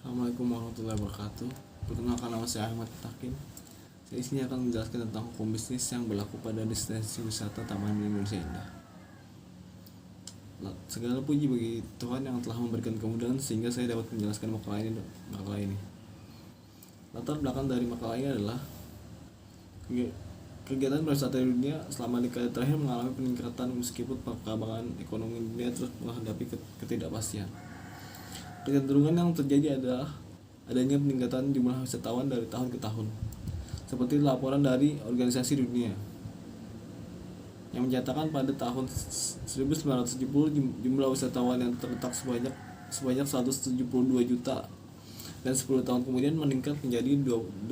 Assalamualaikum warahmatullahi wabarakatuh. Perkenalkan, nama saya Ahmad Takin. Saya di sini akan menjelaskan tentang hukum bisnis yang berlaku pada destinasi wisata Taman Mini Indonesia Indah. Segala puji bagi Tuhan yang telah memberikan kemudahan sehingga saya dapat menjelaskan makalah ini. Latar belakang dari makalah ini adalah kegiatan pariwisata di dunia selama dekade terakhir mengalami peningkatan meskipun perkembangan ekonomi dunia terus menghadapi ketidakpastian. Kecenderungan yang terjadi adalah adanya peningkatan jumlah wisatawan dari tahun ke tahun, seperti laporan dari Organisasi Dunia yang menyatakan pada tahun 1970 jumlah wisatawan yang terletak sebanyak 172 juta, dan 10 tahun kemudian meningkat menjadi 200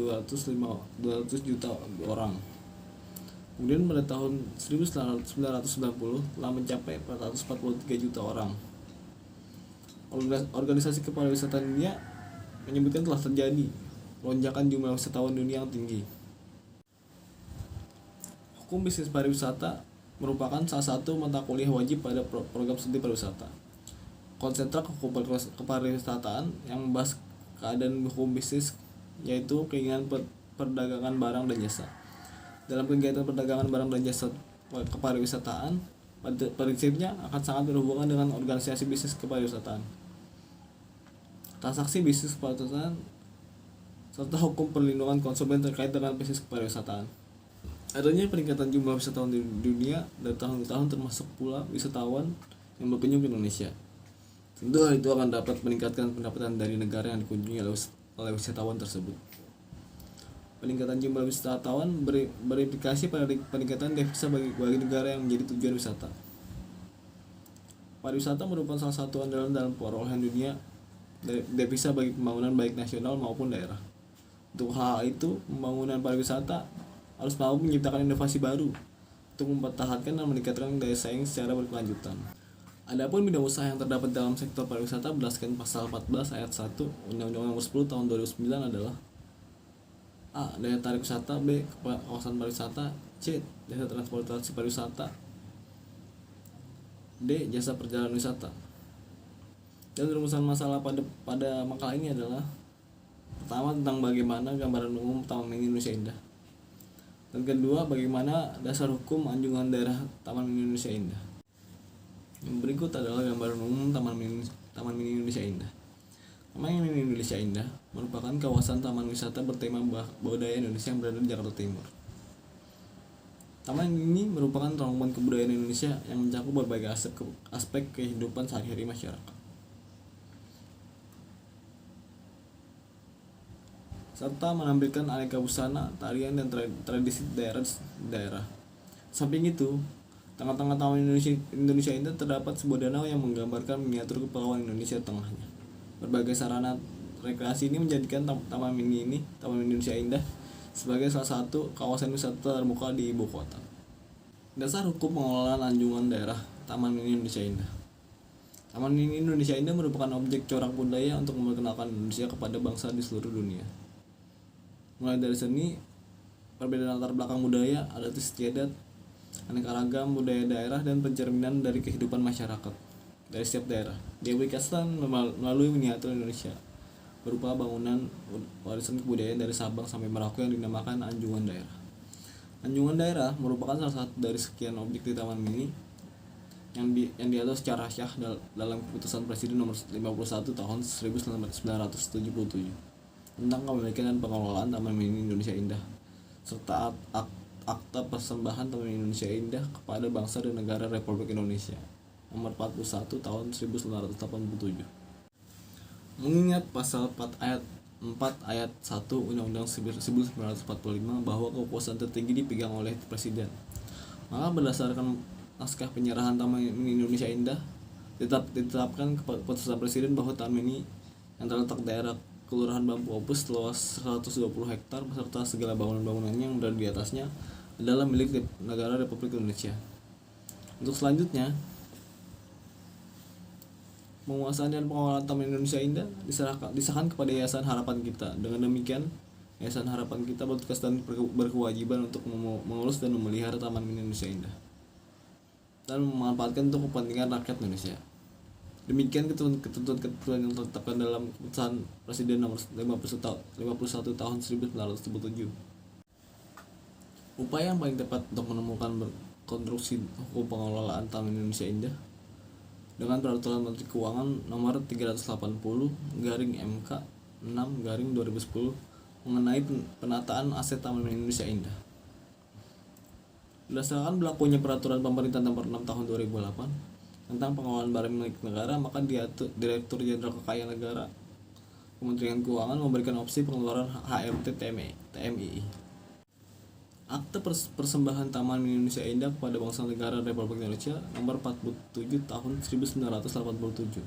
juta orang. Kemudian pada tahun 1990 telah mencapai 443 juta orang. Organisasi Kepariwisataan Dunia menyebutkan telah terjadi lonjakan jumlah wisatawan dunia yang tinggi. Hukum bisnis pariwisata merupakan salah satu mata kuliah wajib pada program studi pariwisata. Konsentrat hukum kepariwisataan yang membahas keadaan hukum bisnis, yaitu keinginan perdagangan barang dan jasa. Dalam kegiatan perdagangan barang dan jasa kepariwisataan, pada prinsipnya akan sangat berhubungan dengan organisasi bisnis kepariwisataan, transaksi bisnis kepariwisataan, serta hukum perlindungan konsumen terkait dengan bisnis kepariwisataan. Adanya peningkatan jumlah wisatawan di dunia dari tahun ke tahun, termasuk pula wisatawan yang berkunjung ke Indonesia. Tentu hal itu akan dapat meningkatkan pendapatan dari negara yang dikunjungi oleh wisatawan tersebut. Peningkatan jumlah wisatawan berimplikasi pada peningkatan devisa bagi negara yang menjadi tujuan wisata. Pariwisata merupakan salah satu andalan dalam perolehan dunia devisa bagi pembangunan baik nasional maupun daerah. Untuk hal itu, pembangunan pariwisata harus mampu menciptakan inovasi baru untuk mempertahankan dan meningkatkan daya saing secara berkelanjutan. Adapun bidang usaha yang terdapat dalam sektor pariwisata berdasarkan pasal 14 ayat 1 Undang-Undang Nomor 10 Tahun 2009 adalah: A. Daya tarik wisata. B. Kawasan pariwisata. C. Jasa transportasi pariwisata. D. Jasa perjalanan wisata. Dan rumusan masalah pada makalah ini adalah: pertama, tentang bagaimana gambaran umum Taman Mini Indonesia Indah, dan kedua, bagaimana dasar hukum anjungan daerah Taman Mini Indonesia Indah. Yang berikut adalah gambaran umum Taman Mini Indonesia Indah. Taman Mini Indonesia Indah merupakan kawasan taman wisata bertema budaya Indonesia yang berada di Jakarta Timur. Taman ini merupakan rangkuman kebudayaan Indonesia yang mencakup berbagai aspek kehidupan sehari-hari masyarakat, serta menampilkan aneka busana, tarian, dan tradisi daerah. Samping itu, tengah-tengah Taman Indonesia Indah terdapat sebuah danau yang menggambarkan miniatur kepulauan Indonesia tengahnya. Berbagai sarana rekreasi ini menjadikan Taman Mini Indonesia Indah sebagai salah satu kawasan wisata terbuka di ibu kota. Dasar hukum pengelolaan anjungan daerah Taman Mini Indonesia Indah. Taman Mini Indonesia Indah merupakan objek corak budaya untuk memperkenalkan Indonesia kepada bangsa di seluruh dunia. Mulai dari seni, perbedaan latar belakang budaya, adat istiadat, aneka ragam budaya daerah, dan pencerminan dari kehidupan masyarakat dari setiap daerah diaplikasikan melalui miniatur Indonesia berupa bangunan warisan kebudayaan dari Sabang sampai Merauke yang dinamakan Anjungan Daerah. Anjungan Daerah merupakan salah satu dari sekian objek di Taman Mini yang diatur secara syah dalam Keputusan Presiden Nomor 51 Tahun 1977 tentang kepemilikan dan pengelolaan Taman Mini Indonesia Indah, serta Akta Persembahan Taman Indonesia Indah kepada bangsa dan negara Republik Indonesia Nomor 41 Tahun 1987. Mengingat pasal 4 ayat 1 Undang-Undang 1945 bahwa kekuasaan tertinggi dipegang oleh Presiden, maka berdasarkan naskah penyerahan Taman Mini Indonesia Indah ditetapkan keputusan Presiden bahwa Taman Mini yang terletak daerah Kelurahan Bambu Apus seluas 120 hektar beserta segala bangunan-bangunannya yang berada di atasnya adalah milik negara Republik Indonesia. Untuk selanjutnya, penguasaan dan pengelolaan Taman Indonesia Indah disahkan kepada Yayasan Harapan Kita. Dengan demikian, Yayasan Harapan Kita bertugas dan berkewajiban untuk mengurus dan memelihara Taman Mini Indonesia Indah dan memanfaatkan untuk kepentingan rakyat Indonesia. Demikian ketentuan yang ditetapkan dalam Keputusan Presiden Nomor 51 Tahun 1977. Upaya yang paling tepat untuk menemukan konstruksi hukum pengelolaan Taman Indonesia Indah dengan Peraturan Menteri Keuangan Nomor 380/MK 6/2010 mengenai penataan aset Taman Indonesia Indah. Berdasarkan berlakunya Peraturan Pemerintah Nomor 6 Tahun 2008 tentang pengelolaan barang milik negara, maka Direktur Jenderal Kekayaan Negara Kementerian Keuangan memberikan opsi pengeluaran HMT TMII. Akte Persembahan Taman Indonesia Indah kepada Bangsa Negara Republik Indonesia Nomor 47 Tahun 1987.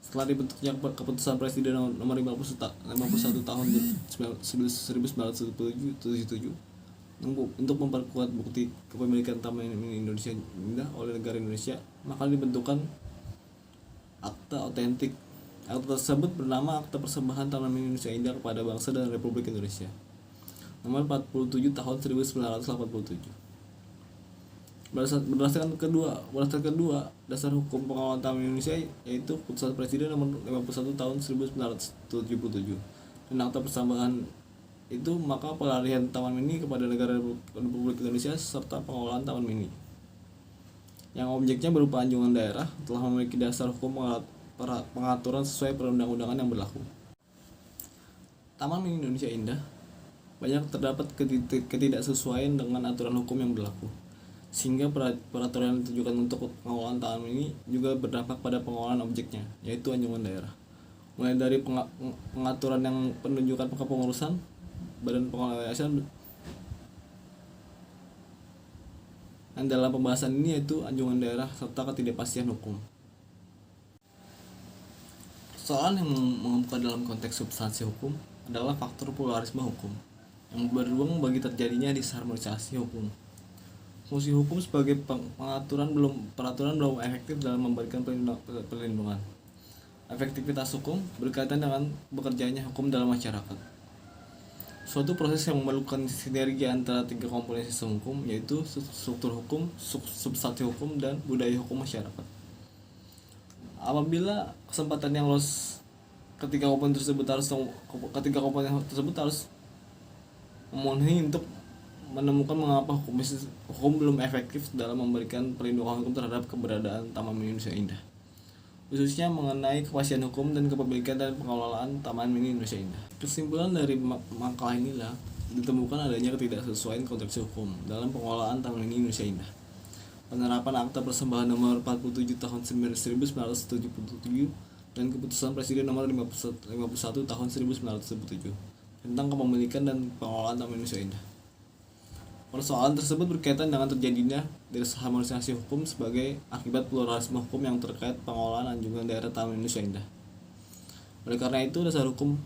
Setelah dibentuknya Keputusan Presiden Nomor 51 Tahun 1977 untuk memperkuat bukti kepemilikan Taman Indonesia Indah oleh negara Indonesia, maka dibentukkan akta otentik. Akta tersebut bernama Akta Persembahan Taman Indonesia Indah kepada Bangsa dan Republik Indonesia Nomor 47 Tahun 1987. Berdasarkan kedua dasar hukum pengelolaan Taman Indonesia, yaitu Keputusan Presiden Nomor 51 Tahun 1977 dan Akta Persembahan itu, maka pelarian Taman Mini kepada negara Republik Indonesia serta pengelolaan Taman Mini yang objeknya berupa anjungan daerah telah memiliki dasar hukum pengaturan sesuai perundang-undangan yang berlaku. Taman Mini Indonesia Indah banyak terdapat ketidaksesuaian dengan aturan hukum yang berlaku, sehingga peraturan yang ditujukan untuk pengelolaan Taman Mini juga berdampak pada pengelolaan objeknya, yaitu anjungan daerah, mulai dari pengaturan yang penunjukan kepengurusan Badan Pengelola Yayasan, dan dalam pembahasan ini yaitu anjungan daerah serta ketidakpastian hukum. Soalan yang mengemuka dalam konteks substansi hukum adalah faktor pluralisme hukum yang berpeluang bagi terjadinya disharmonisasi hukum. Fungsi hukum sebagai peraturan belum efektif dalam memberikan perlindungan. Efektivitas hukum berkaitan dengan bekerjanya hukum dalam masyarakat. Suatu proses yang memerlukan sinergi antara tiga komponen sistem hukum, yaitu struktur hukum, substansi hukum, dan budaya hukum masyarakat. Apabila kesempatan yang lolos ketiga komponen tersebut harus memenuhi untuk menemukan mengapa hukum belum efektif dalam memberikan perlindungan hukum terhadap keberadaan Taman Mini Indonesia Indah, khususnya mengenai kepastian hukum dan kepemilikan dan pengelolaan Taman Mini Indonesia Indah. Kesimpulan dari makalah inilah ditemukan adanya ketidaksesuaian konteks hukum dalam pengelolaan Taman Mini Indonesia Indah. Penerapan Akta Persembahan Nomor 47 Tahun 1977 dan Keputusan Presiden Nomor 51 Tahun 1977 tentang kepemilikan dan pengelolaan Taman Indonesia Indah. Persoalan tersebut berkaitan dengan terjadinya disharmonisasi hukum sebagai akibat pluralisme hukum yang terkait pengelolaan anjungan daerah Taman Indonesia Indah. Oleh karena itu, dasar hukum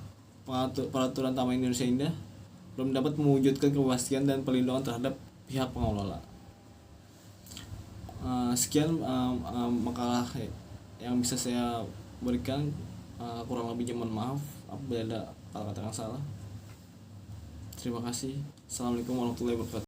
peraturan Taman Indonesia Indah belum dapat mewujudkan kepastian dan perlindungan terhadap pihak pengelola. Sekian makalah yang bisa saya berikan. Kurang lebihnya mohon maaf apabila ada kata-kata yang salah. Terima kasih. Assalamualaikum warahmatullahi wabarakatuh.